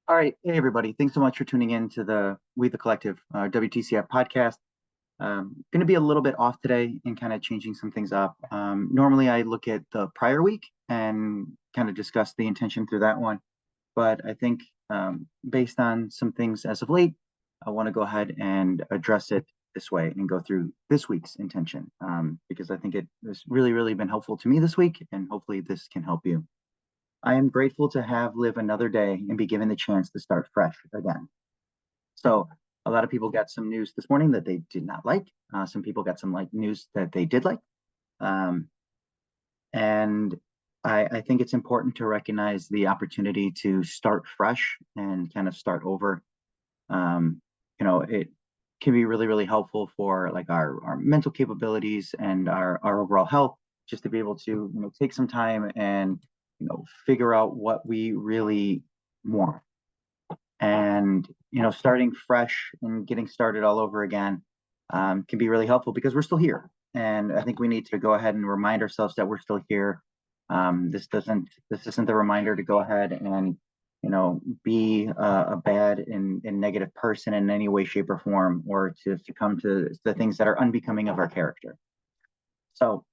All right. Hey, everybody. Thanks so much for tuning in to the We the Collective WTCF podcast. Going to be a little bit off today and kind of changing some things up. Normally, I look at the prior week and kind of discuss the intention through that one. But I think based on some things as of late, I want to go ahead and address it this way and go through this week's intention because I think it has really been helpful to me this week, and hopefully this can help you. I am grateful to have lived another day and be given the chance to start fresh again. So a lot of people got some news this morning that they did not like. Some people got some news that they did like. Um, and I think it's important to recognize the opportunity to start fresh and kind of start over. It can be really helpful for like our mental capabilities and our overall health, just to be able to take some time and figure out what we really want. And starting fresh and getting started all over again can be really helpful because we're still here. And I think we need to go ahead and remind ourselves that we're still here. This isn't the reminder to go ahead and be a bad and negative person in any way, shape, or form, or to succumb to the things that are unbecoming of our character. So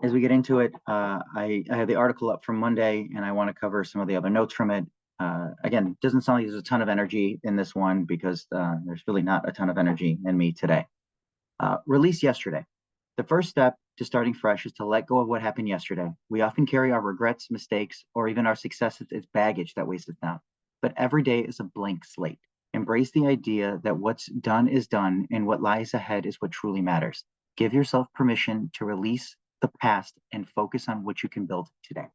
as we get into it, I have the article up from Monday, and I want to cover some of the other notes from it. Again, it doesn't sound like there's a ton of energy in this one because there's really not a ton of energy in me today. Released yesterday. The first step to starting fresh is to let go of what happened yesterday. We often carry our regrets, mistakes, or even our successes as baggage that weighs us down. But every day is a blank slate. Embrace the idea that what's done is done and what lies ahead is what truly matters. Give yourself permission to release the past and focus on what you can build today.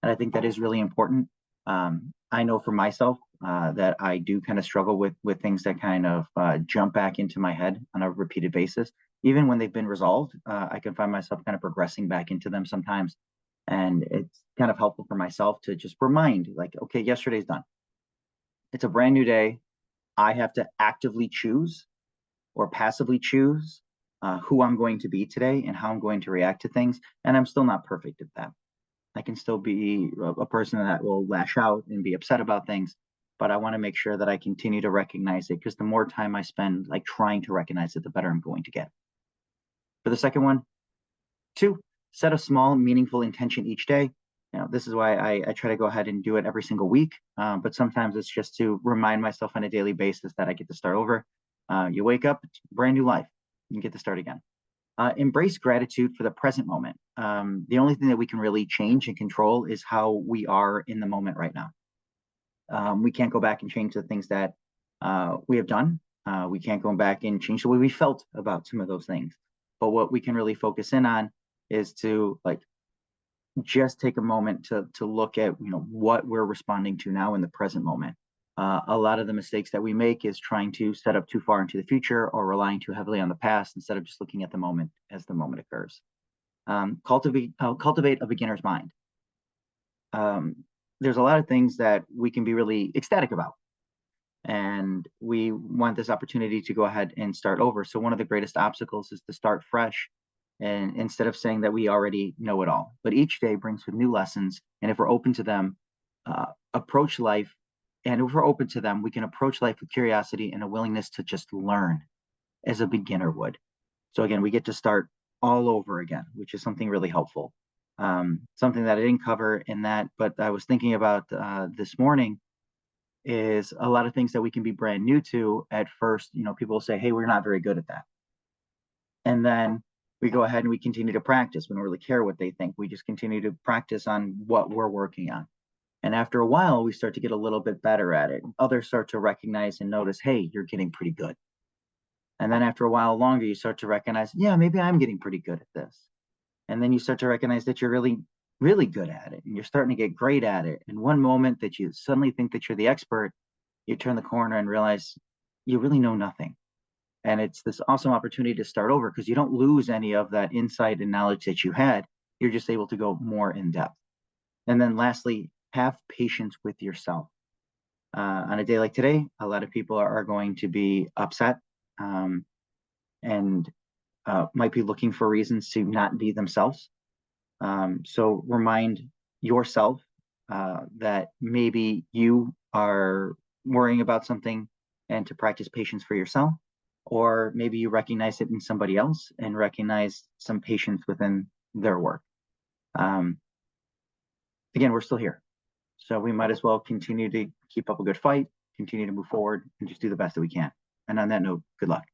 And I think that is really important. I know for myself that I do kind of struggle with things that kind of jump back into my head on a repeated basis. Even when they've been resolved, I can find myself kind of progressing back into them sometimes. And it's kind of helpful for myself to just remind, like, okay, yesterday's done. It's a brand new day. I have to actively choose or passively choose who I'm going to be today and how I'm going to react to things. And I'm still not perfect at that. I can still be a person that will lash out and be upset about things, but I want to make sure that I continue to recognize it, because the more time I spend like trying to recognize it, the better I'm going to get. For the second one, 2, set a small, meaningful intention each day. This is why I try to go ahead and do it every single week, but sometimes it's just to remind myself on a daily basis that I get to start over. You wake up, it's a brand new life. You get to start again. Embrace gratitude for the present moment. The only thing that we can really change and control is how we are in the moment right now. We can't go back and change the things that we have done. We can't go back and change the way we felt about some of those things. But what we can really focus in on is to just take a moment to look at what we're responding to now in the present moment. A lot of the mistakes that we make is trying to set up too far into the future or relying too heavily on the past instead of just looking at the moment as the moment occurs. Cultivate a beginner's mind. There's a lot of things that we can be really ecstatic about, and we want this opportunity to go ahead and start over. So one of the greatest obstacles is to start fresh, and instead of saying that we already know it all. But each day brings with new lessons, and if we're open to them, approach life. And if we're open to them, we can approach life with curiosity and a willingness to just learn as a beginner would. So again, we get to start all over again, which is something really helpful. Something that I didn't cover in that, but I was thinking about this morning is a lot of things that we can be brand new to at first. People will say, hey, we're not very good at that. And then we go ahead and we continue to practice. We don't really care what they think. We just continue to practice on what we're working on. And after a while, we start to get a little bit better at it. Others start to recognize and notice, hey, you're getting pretty good. And then after a while longer, you start to recognize, yeah, maybe I'm getting pretty good at this. And then you start to recognize that you're really good at it. And you're starting to get great at it. And one moment that you suddenly think that you're the expert, you turn the corner and realize you really know nothing. And it's this awesome opportunity to start over because you don't lose any of that insight and knowledge that you had. You're just able to go more in depth. And then lastly, have patience with yourself. On a day like today, a lot of people are going to be upset and might be looking for reasons to not be themselves. So remind yourself that maybe you are worrying about something and to practice patience for yourself, or maybe you recognize it in somebody else and recognize some patience within their work. Again, we're still here. So we might as well continue to keep up a good fight, continue to move forward, and just do the best that we can. And on that note, good luck.